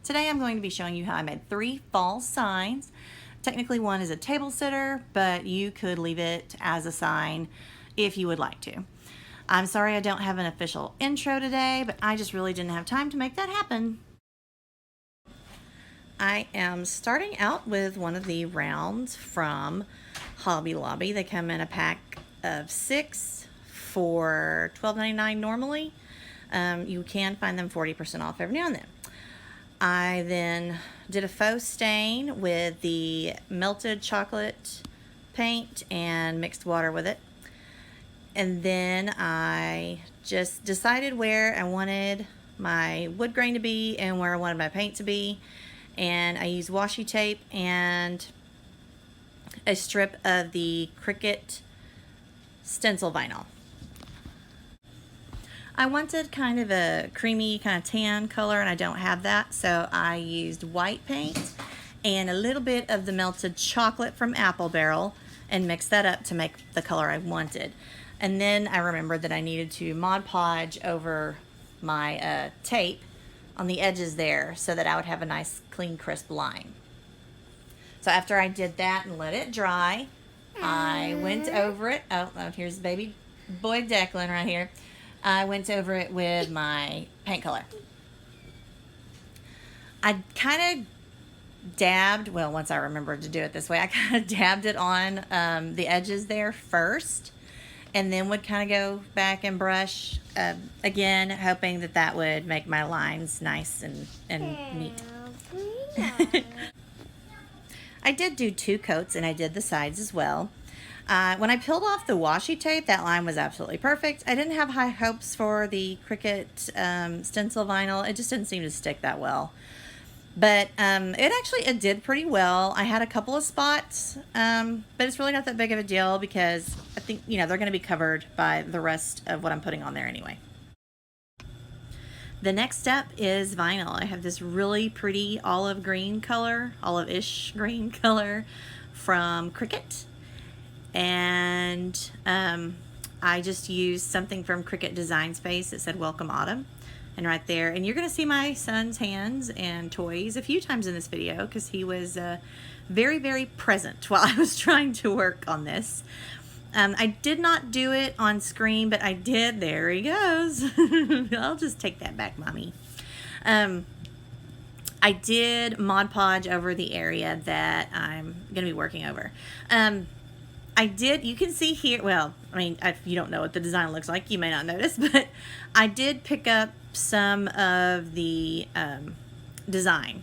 Today I'm going to be showing you how I made 3 fall signs. Technically one is a table sitter, but you could leave it as a sign if you would like to. I'm sorry I don't have an official intro today, but I just really didn't have time to make that happen. I am starting out with one of the rounds from Hobby Lobby. They come in a pack of 6 for $12.99 normally. You can find them 40% off every now and then. I then did a faux stain with the melted chocolate paint and mixed water with it. And then I just decided where I wanted my wood grain to be and where I wanted my paint to be. And I used washi tape and a strip of the Cricut stencil vinyl. I wanted kind of a creamy kind of tan color, and I don't have that, so I used white paint and a little bit of the melted chocolate from Apple Barrel and mixed that up to make the color I wanted. And then I remembered that I needed to Mod Podge over my tape on the edges there so that I would have a nice clean crisp line. So after I did that and let it dry, I went over it. Oh, here's baby boy Declan right here. I went over it with my paint color. I kind of dabbed, well, once I remembered to do it this way, I kind of dabbed it on the edges there first, and then would kind of go back and brush again, hoping that that would make my lines nice and neat. I did do 2 coats, and I did the sides as well. When I peeled off the washi tape, that line was absolutely perfect. I didn't have high hopes for the Cricut stencil vinyl. It just didn't seem to stick that well. But it did pretty well. I had a couple of spots, but it's really not that big of a deal because I think, you know, they're going to be covered by the rest of what I'm putting on there anyway. The next step is vinyl. I have this really pretty olive green color, olive-ish green color from Cricut. And I just used something from Cricut Design Space that said Welcome Autumn, and right there, and you're gonna see my son's hands and toys a few times in this video because he was very, very present while I was trying to work on this. I did not do it on screen, but I did. There he goes. I'll just take that back, Mommy. I did Mod Podge over the area that I'm gonna be working over. You can see here, well, I mean, if you don't know what the design looks like, you may not notice, but I did pick up some of the design.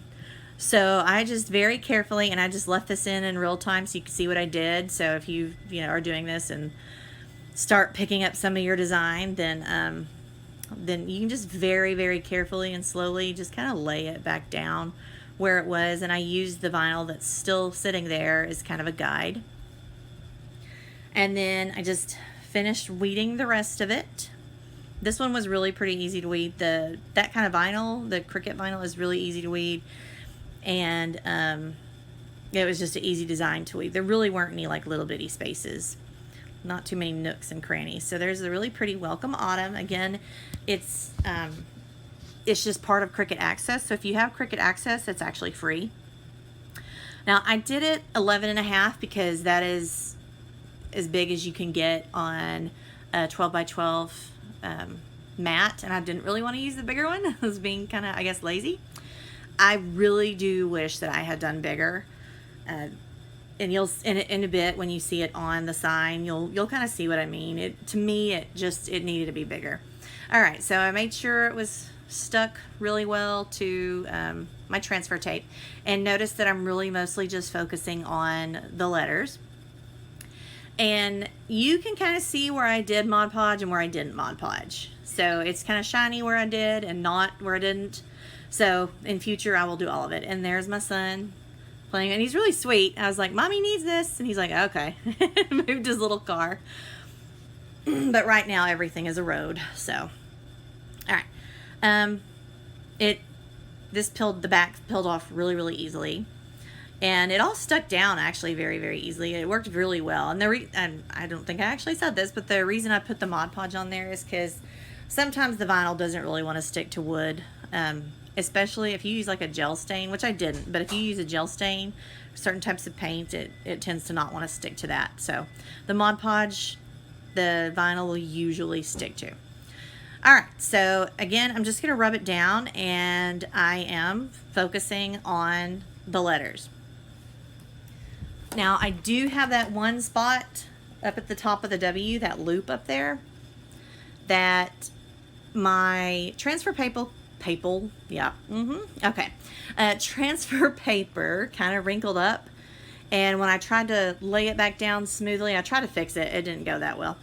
So I just very carefully, and I just left this in real time so you can see what I did. So if you are doing this and start picking up some of your design, then you can just very, very carefully and slowly just kind of lay it back down where it was. And I used the vinyl that's still sitting there as kind of a guide. And then I just finished weeding the rest of it. This one was really pretty easy to weed. That kind of vinyl, the Cricut vinyl, is really easy to weed. And it was just an easy design to weed. There really weren't any like little bitty spaces. Not too many nooks and crannies. So there's a really pretty Welcome Autumn. Again, it's just part of Cricut Access. So if you have Cricut Access, it's actually free. Now I did it 11.5 because that is as big as you can get on a 12 by 12 mat, and I didn't really want to use the bigger one. I was being kind of, I guess, lazy. I really do wish that I had done bigger, and you'll in a bit when you see it on the sign, you'll kind of see what I mean. To me, it needed to be bigger. All right, so I made sure it was stuck really well to my transfer tape, and notice that I'm really mostly just focusing on the letters. And you can kind of see where I did Mod Podge and where I didn't Mod Podge. So it's kind of shiny where I did and not where I didn't. So in future, I will do all of it. And there's my son playing, and he's really sweet. I was like, Mommy needs this. And he's like, okay. Moved his little car. But right now, everything is a road. So, all right. The back peeled off really, really easily. And it all stuck down actually very, very easily. It worked really well. And I don't think I actually said this, but the reason I put the Mod Podge on there is because sometimes the vinyl doesn't really want to stick to wood especially if you use like a gel stain, which I didn't, but if you use a gel stain, certain types of paint, it tends to not want to stick to that. So the Mod Podge, the vinyl will usually stick to. All right, so again, I'm just going to rub it down, and I am focusing on the letters. Now, I do have that one spot up at the top of the W, that loop up there, that my transfer paper, transfer paper kind of wrinkled up. And when I tried to lay it back down smoothly, I tried to fix it. It didn't go that well.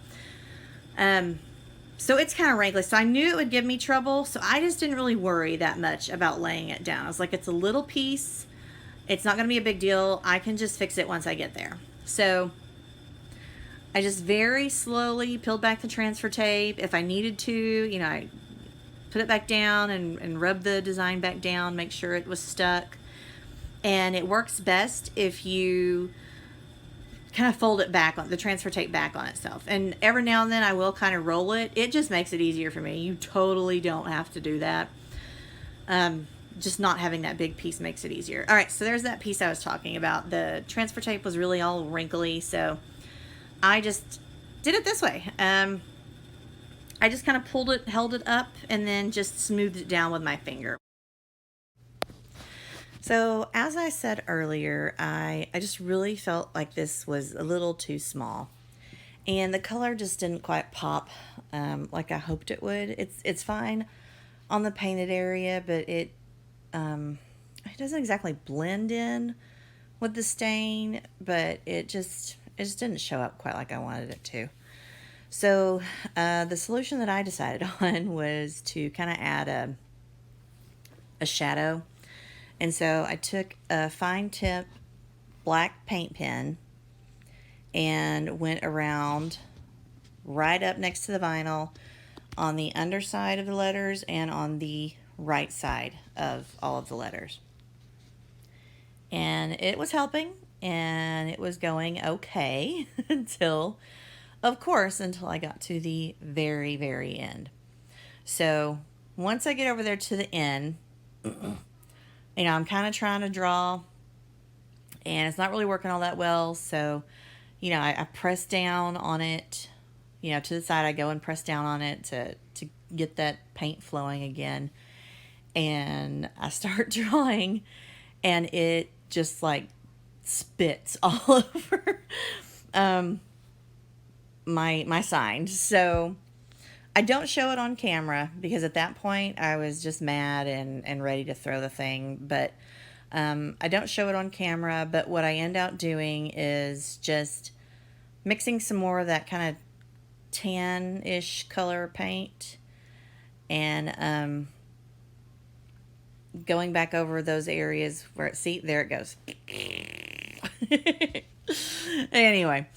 So it's kind of wrinkly. So I knew it would give me trouble. So I just didn't really worry that much about laying it down. I was like, it's a little piece. It's not going to be a big deal. I can just fix it once I get there. So I just very slowly peeled back the transfer tape. If I needed to, you know, I put it back down and rub the design back down, make sure it was stuck. And it works best if you kind of fold it back on the transfer tape back on itself. And every now and then I will kind of roll it. It just makes it easier for me. You totally don't have to do that. Just not having that big piece makes it easier. All right, so there's that piece I was talking about. The transfer tape was really all wrinkly, so I just did it this way. I just kind of pulled it, held it up, and then just smoothed it down with my finger. So as I said earlier, I just really felt like this was a little too small. And the color just didn't quite pop like I hoped it would. It's fine on the painted area, but it doesn't exactly blend in with the stain, but it just didn't show up quite like I wanted it to. So the solution that I decided on was to kind of add a shadow. And so I took a fine tip black paint pen and went around right up next to the vinyl on the underside of the letters and on the right side of all of the letters. And it was helping, and it was going okay until I got to the very, very end. So once I get over there to the end, you know, I'm kind of trying to draw, and it's not really working all that well. So, you know, I press down on it, you know, to the side. I go and press down on it to get that paint flowing again. And I start drawing, and it just like spits all over my sign. So I don't show it on camera because at that point I was just mad and ready to throw the thing. But I don't show it on camera. But what I end up doing is just mixing some more of that kind of tan-ish color paint and going back over those areas where see, there it goes. Anyway,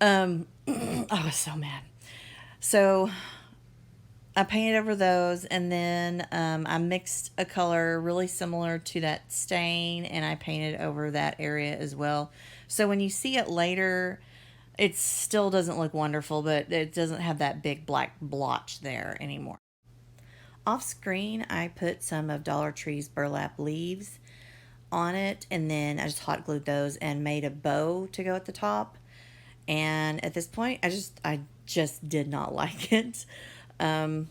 I was so mad. So I painted over those, and then I mixed a color really similar to that stain, and I painted over that area as well. So when you see it later, it still doesn't look wonderful, but it doesn't have that big black blotch there anymore. Off screen, I put some of Dollar Tree's burlap leaves on it, and then I just hot glued those and made a bow to go at the top. And at this point, I just did not like it. I'm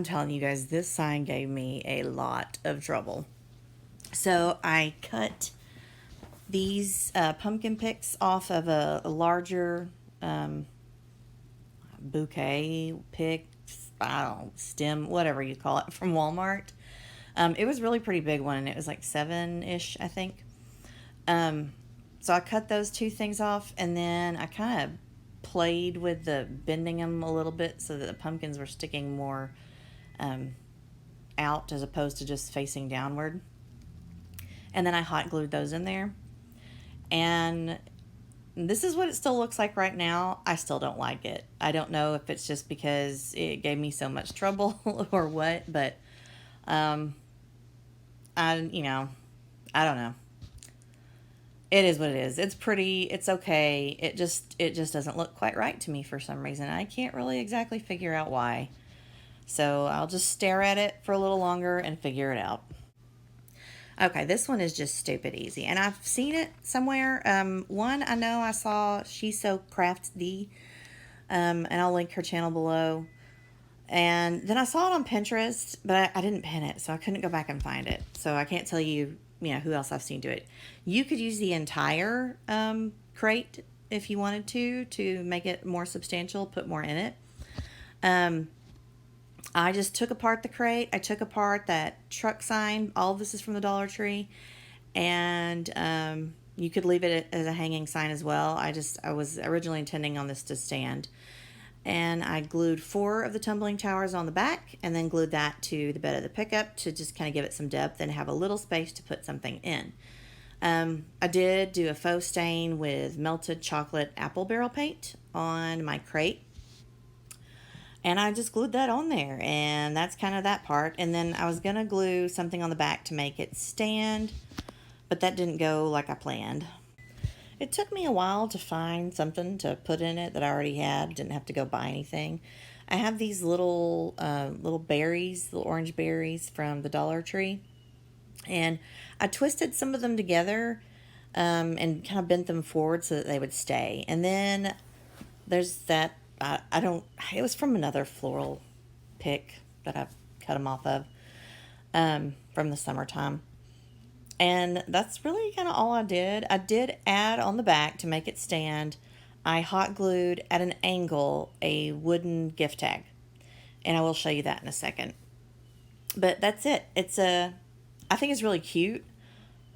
telling you guys, this sign gave me a lot of trouble. So I cut these pumpkin picks off of a larger bouquet pick, I don't know, stem, whatever you call it, from Walmart. It was a really pretty big one, and it was like 7-ish, I think. So I cut those two things off, and then I kind of played with bending them a little bit so that the pumpkins were sticking more out as opposed to just facing downward. And then I hot glued those in there. And this is what it still looks like right now. I still don't like it. I don't know if it's just because it gave me so much trouble or what, but I don't know. It is what it is. It's pretty. It's okay. It just doesn't look quite right to me for some reason. I can't really exactly figure out why. So I'll just stare at it for a little longer and figure it out. Okay, this one is just stupid easy. And I've seen it somewhere. One I know I saw, She's So CraftDee, and I'll link her channel below. And then I saw it on Pinterest, but I didn't pin it, so I couldn't go back and find it. So I can't tell you, who else I've seen do it. You could use the entire crate if you wanted to make it more substantial, put more in it. I just took apart the crate. I took apart that truck sign. All of this is from the Dollar Tree. And you could leave it as a hanging sign as well. I was originally intending on this to stand. And I glued 4 of the tumbling towers on the back and then glued that to the bed of the pickup to just kind of give it some depth and have a little space to put something in. I did do a faux stain with melted chocolate apple barrel paint on my crate. And I just glued that on there, and that's kind of that part. And then I was going to glue something on the back to make it stand, but that didn't go like I planned. It took me a while to find something to put in it that I already had. Didn't have to go buy anything. I have these little berries, little orange berries from the Dollar Tree. And I twisted some of them together and kind of bent them forward so that they would stay. And then there's that, it was from another floral pick that I've cut them off of from the summertime. And that's really kind of all I did. I did add on the back to make it stand. I hot glued at an angle a wooden gift tag. And I will show you that in a second. But that's it. I think it's really cute,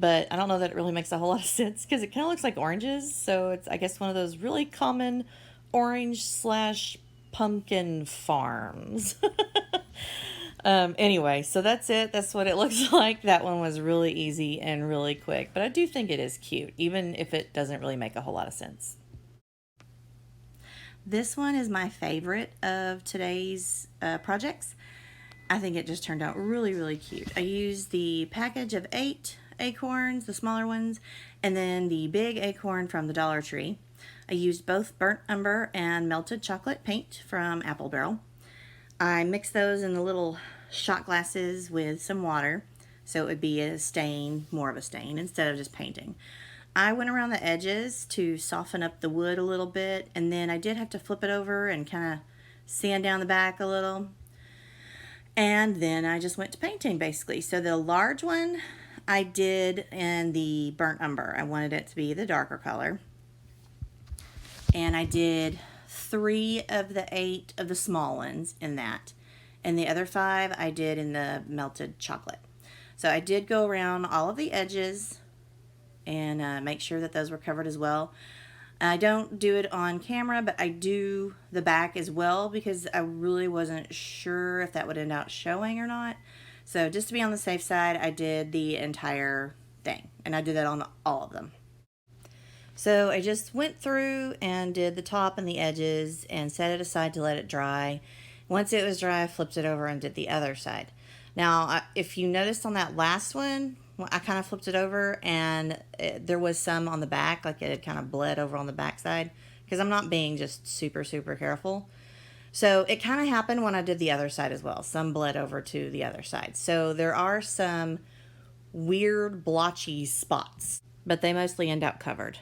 but I don't know that it really makes a whole lot of sense because it kind of looks like oranges. So it's, I guess, one of those really common orange/pumpkin farms. Anyway, so that's it. That's what it looks like. That one was really easy and really quick, but I do think it is cute, even if it doesn't really make a whole lot of sense. This one is my favorite of today's projects. I think it just turned out really, really cute. I used the package of 8 acorns, the smaller ones, and then the big acorn from the Dollar Tree. I used both burnt umber and melted chocolate paint from Apple Barrel. I mixed those in the little shot glasses with some water, so it would be a stain, more of a stain, instead of just painting. I went around the edges to soften up the wood a little bit, and then I did have to flip it over and kind of sand down the back a little. And then I just went to painting, basically. So the large one I did in the burnt umber. I wanted it to be the darker color. And I did 3 of the 8 of the small ones in that. And the other 5 I did in the melted chocolate. So I did go around all of the edges and make sure that those were covered as well. I don't do it on camera, but I do the back as well because I really wasn't sure if that would end up showing or not. So just to be on the safe side, I did the entire thing, and I did that on all of them. So I just went through and did the top and the edges and set it aside to let it dry. Once it was dry, I flipped it over and did the other side. Now, if you noticed on that last one, I kind of flipped it over and there was some on the back, like it had kind of bled over on the back side because I'm not being just super, super careful. So it kind of happened when I did the other side as well. Some bled over to the other side. So there are some weird blotchy spots, but they mostly end up covered.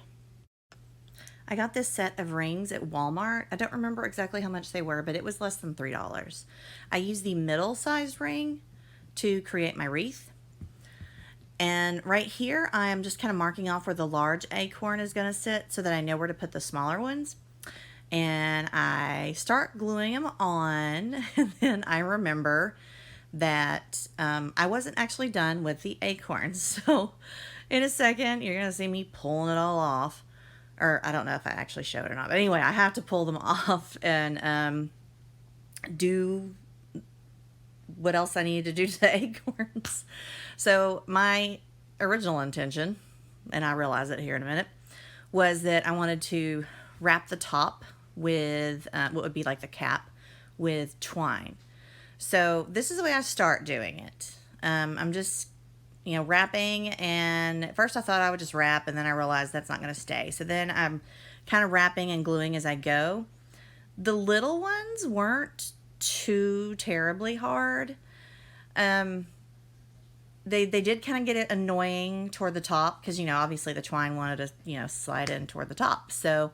I got this set of rings at Walmart. I don't remember exactly how much they were, but it was less than $3. I used the middle-sized ring to create my wreath. And right here, I am just kind of marking off where the large acorn is going to sit so that I know where to put the smaller ones. And I start gluing them on, and then I remember that I wasn't actually done with the acorns. So in a second, you're going to see me pulling it all off. Or I don't know if I actually showed it or not. But anyway, I have to pull them off and do what else I needed to do to the acorns. So my original intention, and I realize it here in a minute, was that I wanted to wrap the top with what would be like the cap with twine. So this is the way I start doing it. I'm just wrapping, and at first I thought I would just wrap, and then I realized that's not going to stay. So then I'm kind of wrapping and gluing as I go. The little ones weren't too terribly hard. They did kind of get it annoying toward the top because, you know, obviously the twine wanted to, you know, slide in toward the top. So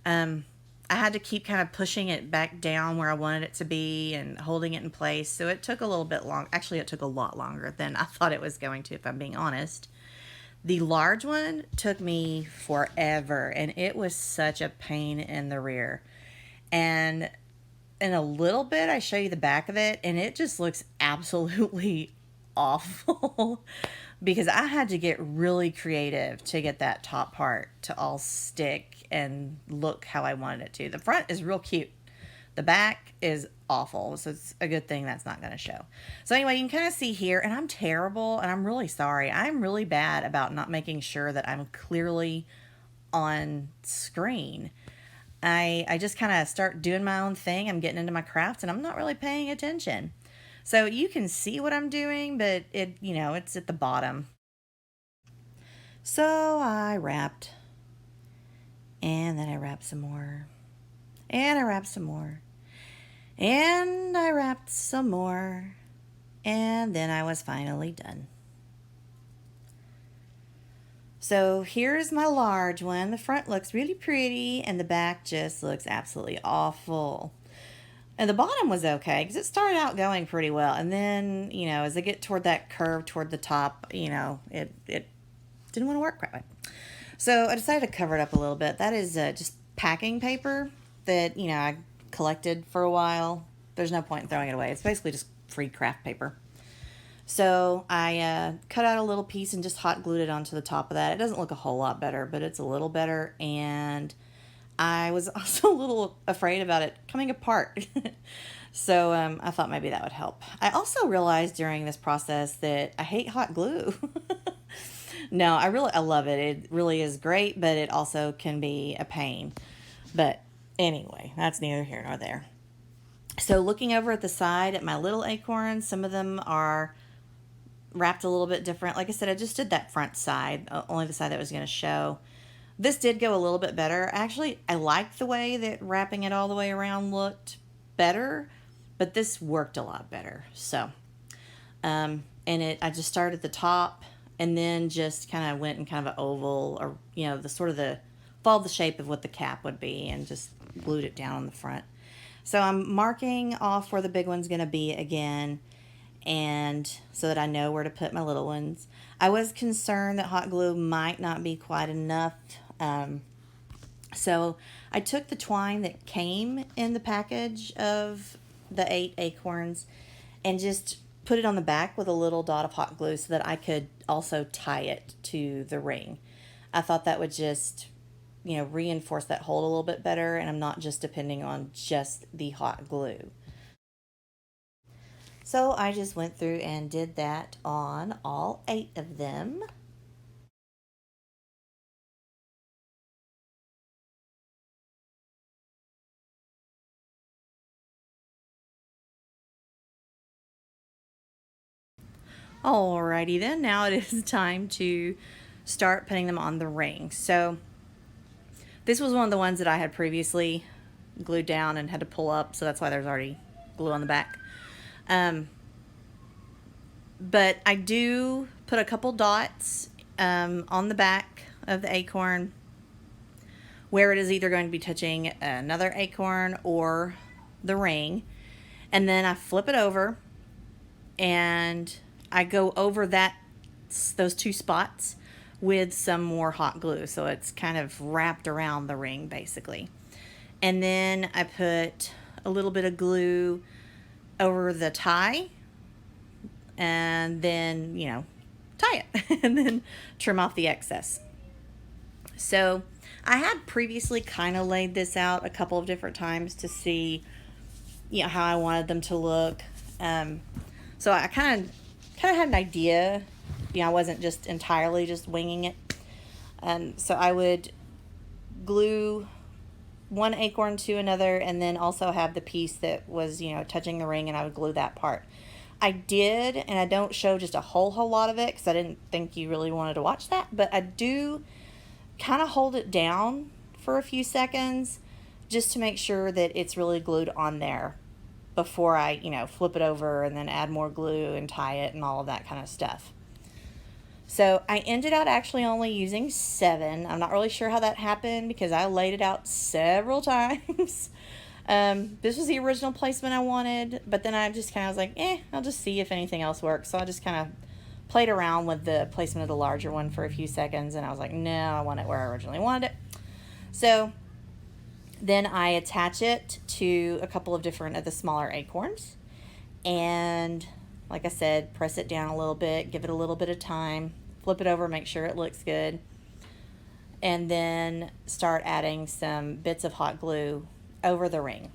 I had to keep kind of pushing it back down where I wanted it to be and holding it in place. So it took a little bit long. Actually, it took a lot longer than I thought it was going to, if I'm being honest. The large one took me forever, and it was such a pain in the rear. And in a little bit, I show you the back of it, and it just looks absolutely awful because I had to get really creative to get that top part to all stick and look how I wanted it to. The front is real cute. The back is awful, so it's a good thing that's not going to show. So anyway, you can kind of see here, and I'm terrible, and I'm really sorry. I'm really bad about not making sure that I'm clearly on screen. I just kind of start doing my own thing. I'm getting into my craft, and I'm not really paying attention. So you can see what I'm doing, but it, you know, it's at the bottom. So I wrapped, and then I wrapped some more, and I wrapped some more, and I wrapped some more, and then I was finally done. So here's my large one. The front looks really pretty, and the back just looks absolutely awful. And the bottom was okay because it started out going pretty well. And then, you know, as I get toward that curve toward the top, you know, it didn't want to work quite right. So I decided to cover it up a little bit. That is just packing paper that, you know, I collected for a while. There's no point in throwing it away. It's basically just free craft paper. So I cut out a little piece and just hot glued it onto the top of that. It doesn't look a whole lot better, but it's a little better. And I was also a little afraid about it coming apart. So I thought maybe that would help. I also realized during this process that I hate hot glue. No, I love it. It really is great, but it also can be a pain. But anyway, that's neither here nor there. So looking over at the side at my little acorns, some of them are wrapped a little bit different. Like I said, I just did that front side, only the side that was going to show. This did go a little bit better. Actually, I liked the way that wrapping it all the way around looked better, but this worked a lot better. So, I just started at the top and then just kind of went in kind of an oval, or, you know, followed the shape of what the cap would be and just glued it down on the front. So I'm marking off where the big one's going to be again, and so that I know where to put my little ones. I was concerned that hot glue might not be quite enough. So I took the twine that came in the package of the 8 acorns and just put it on the back with a little dot of hot glue so that I could also tie it to the ring. I thought that would just, you know, reinforce that hold a little bit better, and I'm not just depending on just the hot glue. So I just went through and did that on all 8 of them. Alrighty then, now it is time to start putting them on the ring. So this was one of the ones that I had previously glued down and had to pull up, so that's why there's already glue on the back. But I do put a couple dots on the back of the acorn where it is either going to be touching another acorn or the ring. And then I flip it over and I go over those 2 spots with some more hot glue. So it's kind of wrapped around the ring basically. And then I put a little bit of glue over the tie, and then, you know, tie it and then trim off the excess. So I had previously kind of laid this out a couple of different times to see, you know, how I wanted them to look. So I kind of had an idea. You know, I wasn't just entirely just winging it. So I would glue one acorn to another, and then also have the piece that was, you know, touching the ring, and I would glue that part. I did, and I don't show just a whole lot of it because I didn't think you really wanted to watch that, but I do kind of hold it down for a few seconds just to make sure that it's really glued on there. before I, flip it over and then add more glue and tie it and all of that kind of stuff. So I ended up actually only using 7. I'm not really sure how that happened because I laid it out several times. This was the original placement I wanted, but then I just kind of was like, I'll just see if anything else works. So I just kind of played around with the placement of the larger one for a few seconds, and I was like, no, I want it where I originally wanted it. So then I attach it to a couple of different of the smaller acorns, and like I said, press it down a little bit, give it a little bit of time, flip it over, make sure it looks good, and then start adding some bits of hot glue over the ring.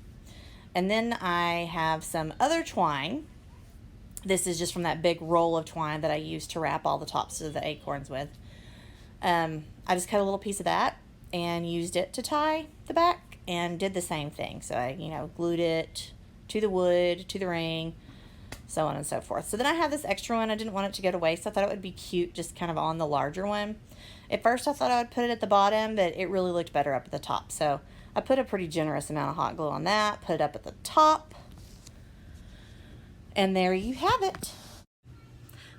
And then I have some other twine. This is just from that big roll of twine that I used to wrap all the tops of the acorns with. I just cut a little piece of that and used it to tie the back and did the same thing. So I, glued it to the wood, to the ring, so on and so forth. So then I have this extra one. I didn't want it to go to waste. I thought it would be cute just kind of on the larger one. At first I thought I would put it at the bottom, but it really looked better up at the top. So I put a pretty generous amount of hot glue on that, put it up at the top, and there you have it.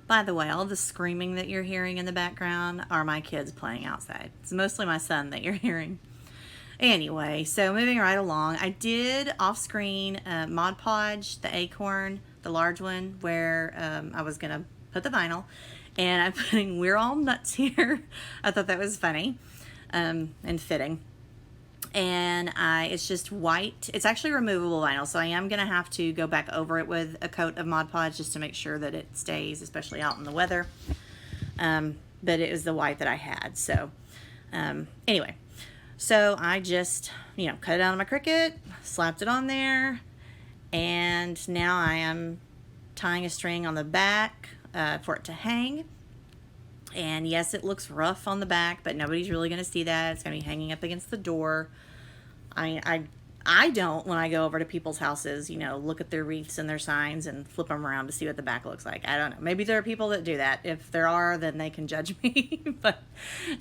By the way, all the screaming that you're hearing in the background are my kids playing outside. It's mostly my son that you're hearing. Anyway, so moving right along, I did off-screen Mod Podge, the acorn, the large one, where I was going to put the vinyl, and I'm putting We're All Nuts here. I thought that was funny and fitting. And it's just white. It's actually removable vinyl, so I am going to have to go back over it with a coat of Mod Podge just to make sure that it stays, especially out in the weather. But it was the white that I had. So anyway, so I just, cut it out of my Cricut, slapped it on there, and now I am tying a string on the back for it to hang. And yes, it looks rough on the back, but nobody's really going to see that. It's going to be hanging up against the door. I don't, when I go over to people's houses, look at their wreaths and their signs and flip them around to see what the back looks like. I don't know. Maybe there are people that do that. If there are, then they can judge me. But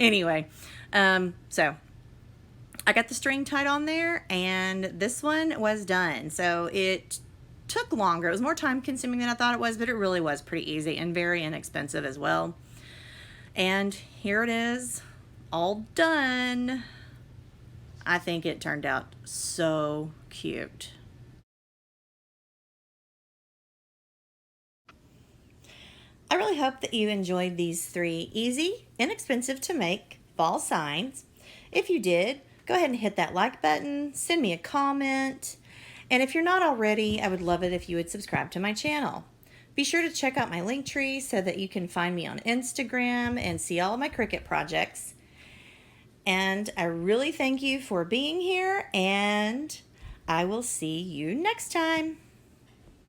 anyway, so I got the string tied on there, and this one was done. So it took longer. It was more time consuming than I thought it was, but it really was pretty easy and very inexpensive as well. And here it is, all done. I think it turned out so cute. I really hope that you enjoyed these 3 easy, inexpensive to make fall signs. If you did, go ahead and hit that like button, send me a comment, and if you're not already, I would love it if you would subscribe to my channel. Be sure to check out my link tree so that you can find me on Instagram and see all of my Cricut projects. And I really thank you for being here, and I will see you next time.